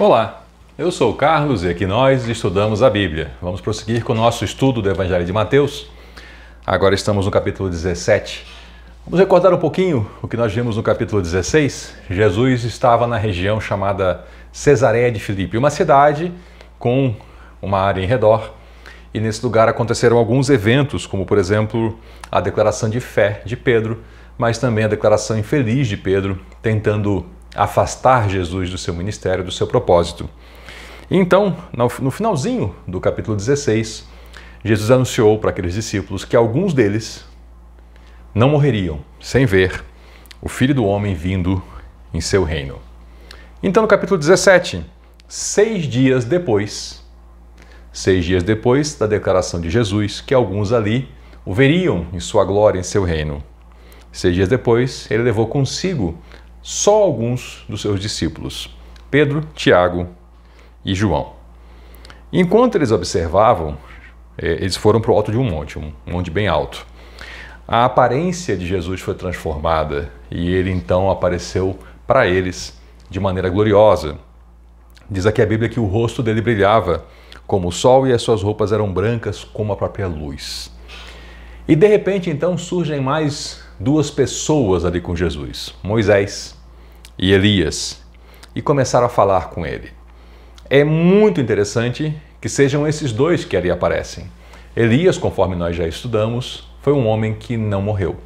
Olá, eu sou o Carlos e aqui nós estudamos a Bíblia. Vamos prosseguir com o nosso estudo do Evangelho de Mateus. Agora estamos no capítulo 17. Vamos recordar um pouquinho o que nós vimos no capítulo 16. Jesus estava na região chamada Cesareia de Filipe, uma cidade com uma área em redor. E nesse lugar aconteceram alguns eventos, como por exemplo a declaração de fé de Pedro, mas também a declaração infeliz de Pedro, tentando afastar Jesus do seu ministério, do seu propósito. E então, no finalzinho do capítulo 16, Jesus anunciou para aqueles discípulos que alguns deles não morreriam sem ver o Filho do Homem vindo em seu reino. Então, no capítulo 17, 6 dias depois da declaração de Jesus, que alguns ali o veriam em sua glória, em seu reino. 6 dias depois, ele levou consigo só alguns dos seus discípulos, Pedro, Tiago e João. Enquanto eles observavam, eles foram para o alto de um monte bem alto. A aparência de Jesus foi transformada e ele então apareceu para eles de maneira gloriosa. Diz aqui a Bíblia que o rosto dele brilhava como o sol e as suas roupas eram brancas como a própria luz. E de repente então surgem mais duas pessoas ali com Jesus, Moisés e Elias, e começaram a falar com ele. É muito interessante que sejam esses dois que ali aparecem. Elias, conforme nós já estudamos, foi um homem que não morreu.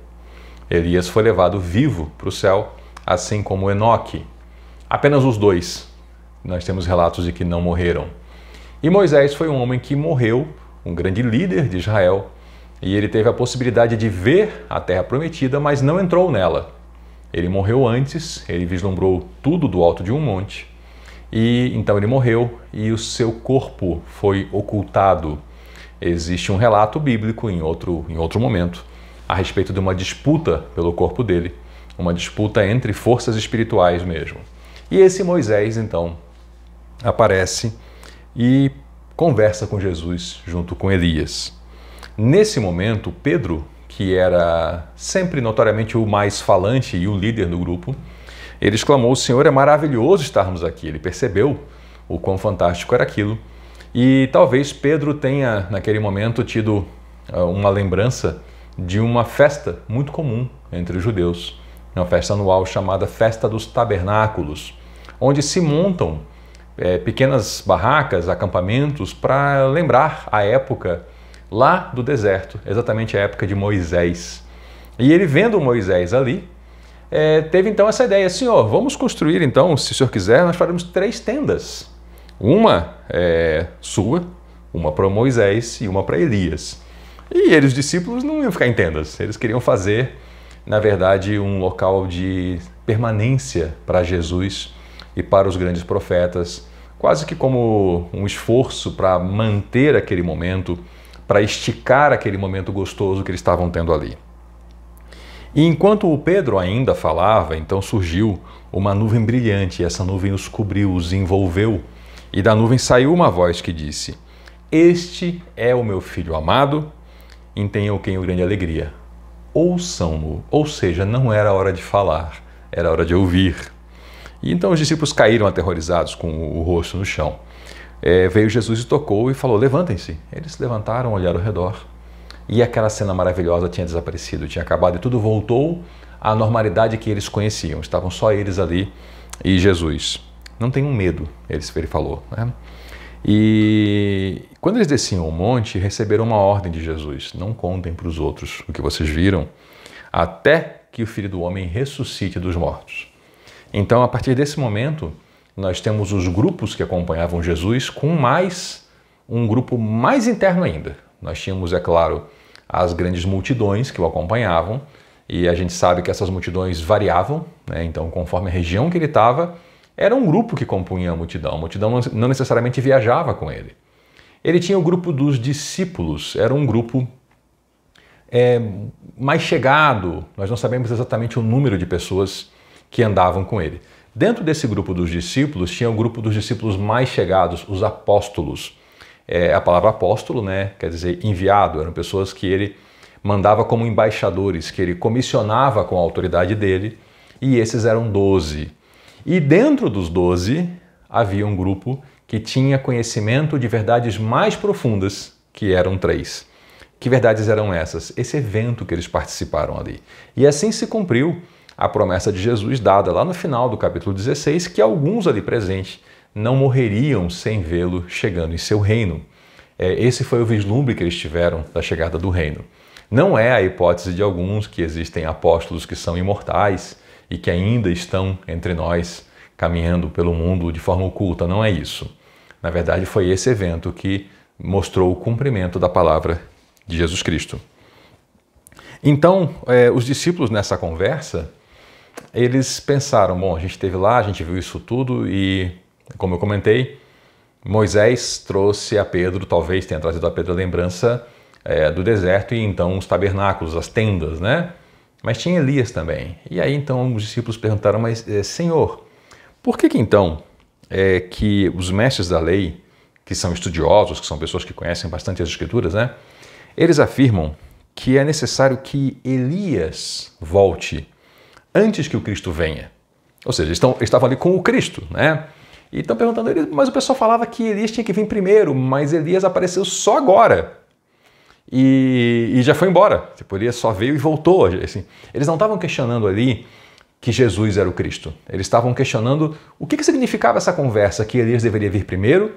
Elias foi levado vivo para o céu, assim como Enoque. Apenas os dois, nós temos relatos de que não morreram. E Moisés foi um homem que morreu, um grande líder de Israel, e ele teve a possibilidade de ver a terra prometida, mas não entrou nela. Ele morreu antes, ele vislumbrou tudo do alto de um monte, e então ele morreu e o seu corpo foi ocultado. Existe um relato bíblico em outro momento a respeito de uma disputa pelo corpo dele, uma disputa entre forças espirituais mesmo. E esse Moisés então aparece e conversa com Jesus junto com Elias. Nesse momento, Pedro, que era sempre notoriamente o mais falante e o líder do grupo, ele exclamou: "O Senhor, é maravilhoso estarmos aqui." Ele percebeu o quão fantástico era aquilo. E talvez Pedro tenha, naquele momento, tido uma lembrança de uma festa muito comum entre os judeus, uma festa anual chamada Festa dos Tabernáculos, onde se montam pequenas barracas, acampamentos, para lembrar a época lá do deserto, exatamente a época de Moisés. E ele, vendo Moisés ali, teve então essa ideia: "Senhor, vamos construir então, se o Senhor quiser, nós faremos 3 tendas. Uma sua, uma para Moisés e uma para Elias." E eles, os discípulos, não iam ficar em tendas. Eles queriam fazer, na verdade, um local de permanência para Jesus e para os grandes profetas, quase que como um esforço para manter aquele momento, para esticar aquele momento gostoso que eles estavam tendo ali. E enquanto o Pedro ainda falava, então surgiu uma nuvem brilhante, e essa nuvem os cobriu, os envolveu, e da nuvem saiu uma voz que disse: "Este é o meu filho amado, em quem eu tenho grande alegria. Ouçam-no." Ou seja, não era hora de falar, era hora de ouvir. E então os discípulos caíram aterrorizados com o rosto no chão. Veio Jesus e tocou e falou: "Levantem-se." Eles se levantaram, olharam ao redor e aquela cena maravilhosa tinha desaparecido, tinha acabado e tudo voltou à normalidade que eles conheciam. Estavam só eles ali e Jesus. "Não tenham medo," ele falou, né? E quando eles desciam o monte, receberam uma ordem de Jesus: "Não contem para os outros o que vocês viram, até que o Filho do Homem ressuscite dos mortos." Então, a partir desse momento, nós temos os grupos que acompanhavam Jesus com um grupo mais interno ainda. Nós tínhamos, é claro, as grandes multidões que o acompanhavam, e a gente sabe que essas multidões variavam, né? Então, conforme a região que ele estava, era um grupo que compunha a multidão. A multidão não necessariamente viajava com ele. Ele tinha o grupo dos discípulos, era um grupo mais chegado. Nós não sabemos exatamente o número de pessoas que andavam com ele. Dentro desse grupo dos discípulos, tinha o grupo dos discípulos mais chegados, os apóstolos. A palavra apóstolo, né, quer dizer enviado, eram pessoas que ele mandava como embaixadores, que ele comissionava com a autoridade dele, e esses eram 12. E dentro dos 12, havia um grupo que tinha conhecimento de verdades mais profundas, que eram 3. Que verdades eram essas? Esse evento que eles participaram ali. E assim se cumpriu a promessa de Jesus dada lá no final do capítulo 16, que alguns ali presentes não morreriam sem vê-lo chegando em seu reino. Esse foi o vislumbre que eles tiveram da chegada do reino. Não é a hipótese de alguns que existem apóstolos que são imortais e que ainda estão entre nós, caminhando pelo mundo de forma oculta. Não é isso. Na verdade, foi esse evento que mostrou o cumprimento da palavra de Jesus Cristo. Então, os discípulos nessa conversa, eles pensaram, bom, a gente esteve lá, a gente viu isso tudo e, como eu comentei, Moisés trouxe a Pedro, talvez tenha trazido a Pedro a lembrança do deserto e então os tabernáculos, as tendas, né? Mas tinha Elias também. E aí então os discípulos perguntaram, mas Senhor, por que então que os mestres da lei, que são estudiosos, que são pessoas que conhecem bastante as Escrituras, né? Eles afirmam que é necessário que Elias volte antes que o Cristo venha. Ou seja, eles estavam ali com o Cristo, né? E estão perguntando, mas o pessoal falava que Elias tinha que vir primeiro, mas Elias apareceu só agora. E já foi embora. Tipo, Elias só veio e voltou. Assim, eles não estavam questionando ali que Jesus era o Cristo. Eles estavam questionando o que significava essa conversa, que Elias deveria vir primeiro.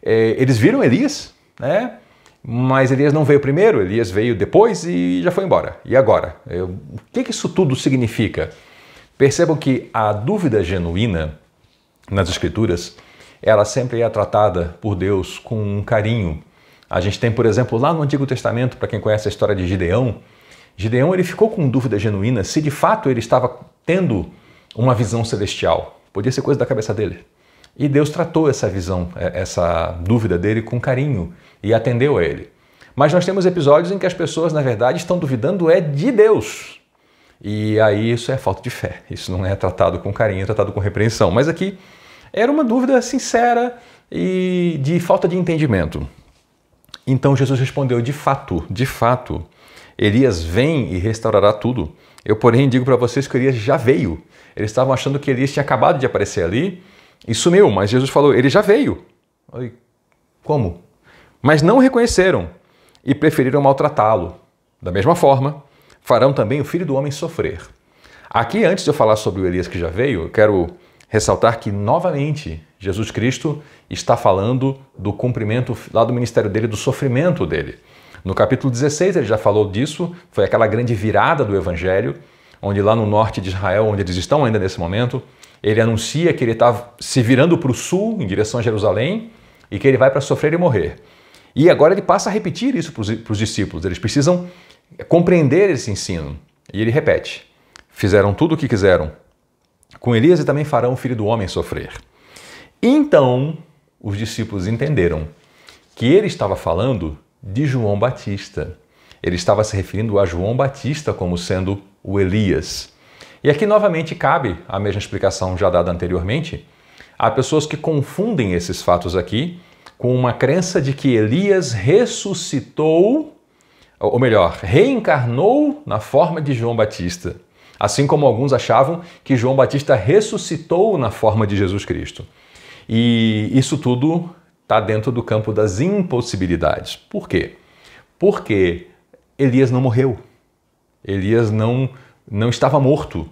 Eles viram Elias, né? Mas Elias não veio primeiro, Elias veio depois e já foi embora. E agora? O que isso tudo significa? Percebam que a dúvida genuína nas Escrituras, ela sempre é tratada por Deus com um carinho. A gente tem, por exemplo, lá no Antigo Testamento, para quem conhece a história de Gideão, ele ficou com dúvida genuína se de fato ele estava tendo uma visão celestial. Podia ser coisa da cabeça dele. E Deus tratou essa visão, essa dúvida dele com carinho e atendeu a ele. Mas nós temos episódios em que as pessoas, na verdade, estão duvidando de Deus. E aí isso é falta de fé. Isso não é tratado com carinho, é tratado com repreensão. Mas aqui era uma dúvida sincera e de falta de entendimento. Então Jesus respondeu, de fato, Elias vem e restaurará tudo. Eu, porém, digo para vocês que Elias já veio. Eles estavam achando que Elias tinha acabado de aparecer ali e sumiu, mas Jesus falou, ele já veio. Como? Mas não o reconheceram e preferiram maltratá-lo. Da mesma forma, farão também o Filho do Homem sofrer. Aqui, antes de eu falar sobre o Elias que já veio, eu quero ressaltar que, novamente, Jesus Cristo está falando do cumprimento lá do ministério dele, do sofrimento dele. No capítulo 16 ele já falou disso, foi aquela grande virada do Evangelho, onde lá no norte de Israel, onde eles estão ainda nesse momento, ele anuncia que ele está se virando para o sul, em direção a Jerusalém, e que ele vai para sofrer e morrer. E agora ele passa a repetir isso para os discípulos, eles precisam compreender esse ensino. E ele repete, fizeram tudo o que quiseram com Elias e também farão o Filho do Homem sofrer. Então, os discípulos entenderam que ele estava falando de João Batista. Ele estava se referindo a João Batista como sendo o Elias. E aqui novamente cabe a mesma explicação já dada anteriormente. Há pessoas que confundem esses fatos aqui com uma crença de que Elias ressuscitou, ou melhor, reencarnou na forma de João Batista. Assim como alguns achavam que João Batista ressuscitou na forma de Jesus Cristo. E isso tudo está dentro do campo das impossibilidades. Por quê? Porque Elias não morreu. Elias não estava morto.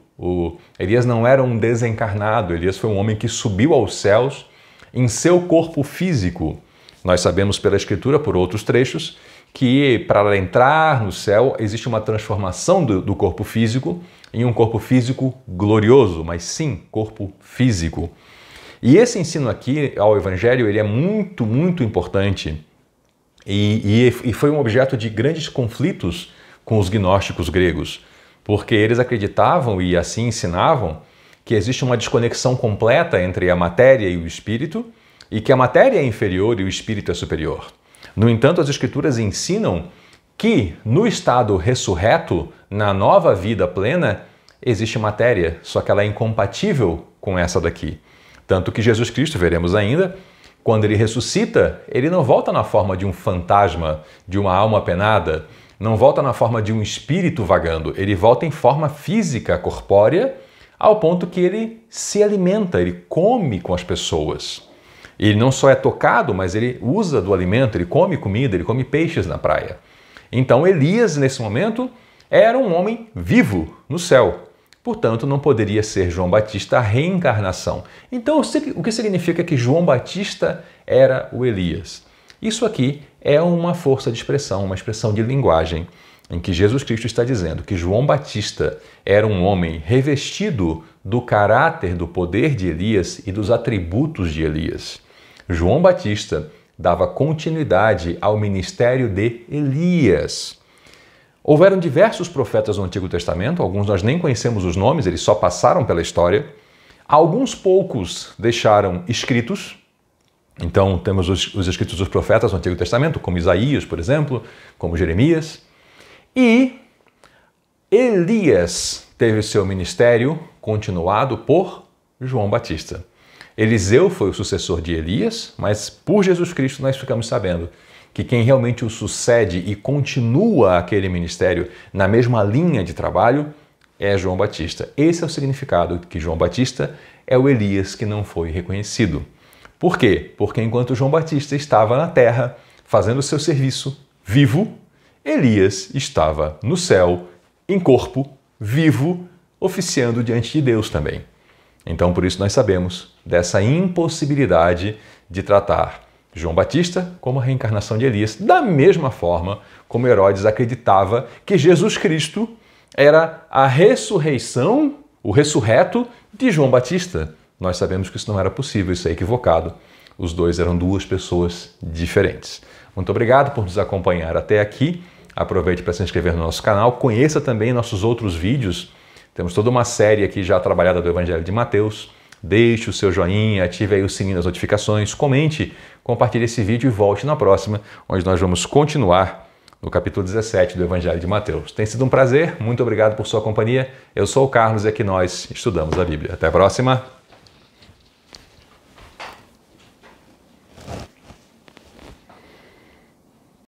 Elias não era um desencarnado. Elias foi um homem que subiu aos céus em seu corpo físico. Nós sabemos pela Escritura, por outros trechos, que para entrar no céu existe uma transformação do corpo físico em um corpo físico glorioso, mas sim, corpo físico. E esse ensino aqui ao Evangelho ele é muito, muito importante e foi um objeto de grandes conflitos com os gnósticos gregos, porque eles acreditavam e assim ensinavam que existe uma desconexão completa entre a matéria e o espírito e que a matéria é inferior e o espírito é superior. No entanto, as Escrituras ensinam que no estado ressurreto, na nova vida plena, existe matéria, só que ela é incompatível com essa daqui. Tanto que Jesus Cristo, veremos ainda, quando ele ressuscita, ele não volta na forma de um fantasma, de uma alma penada, não volta na forma de um espírito vagando, ele volta em forma física, corpórea, ao ponto que ele se alimenta, ele come com as pessoas. Ele não só é tocado, mas ele usa do alimento, ele come comida, ele come peixes na praia. Então Elias, nesse momento, era um homem vivo no céu. Portanto, não poderia ser João Batista a reencarnação. Então, o que significa que João Batista era o Elias? Isso aqui é uma força de expressão, uma expressão de linguagem, em que Jesus Cristo está dizendo que João Batista era um homem revestido do caráter, do poder de Elias e dos atributos de Elias. João Batista dava continuidade ao ministério de Elias. Houveram diversos profetas no Antigo Testamento, alguns nós nem conhecemos os nomes, eles só passaram pela história. Alguns poucos deixaram escritos. Então temos os escritos dos profetas no Antigo Testamento, como Isaías, por exemplo, como Jeremias. E Elias teve seu ministério continuado por João Batista. Eliseu foi o sucessor de Elias, mas por Jesus Cristo nós ficamos sabendo que quem realmente o sucede e continua aquele ministério na mesma linha de trabalho é João Batista. Esse é o significado que João Batista é o Elias que não foi reconhecido. Por quê? Porque enquanto João Batista estava na terra fazendo o seu serviço vivo, Elias estava no céu, em corpo, vivo, oficiando diante de Deus também. Então, por isso nós sabemos dessa impossibilidade de tratar João Batista como a reencarnação de Elias, da mesma forma como Herodes acreditava que Jesus Cristo era a ressurreição, o ressurreto de João Batista. Nós sabemos que isso não era possível, isso é equivocado. Os dois eram duas pessoas diferentes. Muito obrigado por nos acompanhar até aqui. Aproveite para se inscrever no nosso canal, conheça também nossos outros vídeos. Temos toda uma série aqui já trabalhada do Evangelho de Mateus. Deixe o seu joinha, ative aí o sininho das notificações, comente, compartilhe esse vídeo e volte na próxima, onde nós vamos continuar no capítulo 17 do Evangelho de Mateus. Tem sido um prazer, muito obrigado por sua companhia. Eu sou o Carlos e aqui nós estudamos a Bíblia. Até a próxima!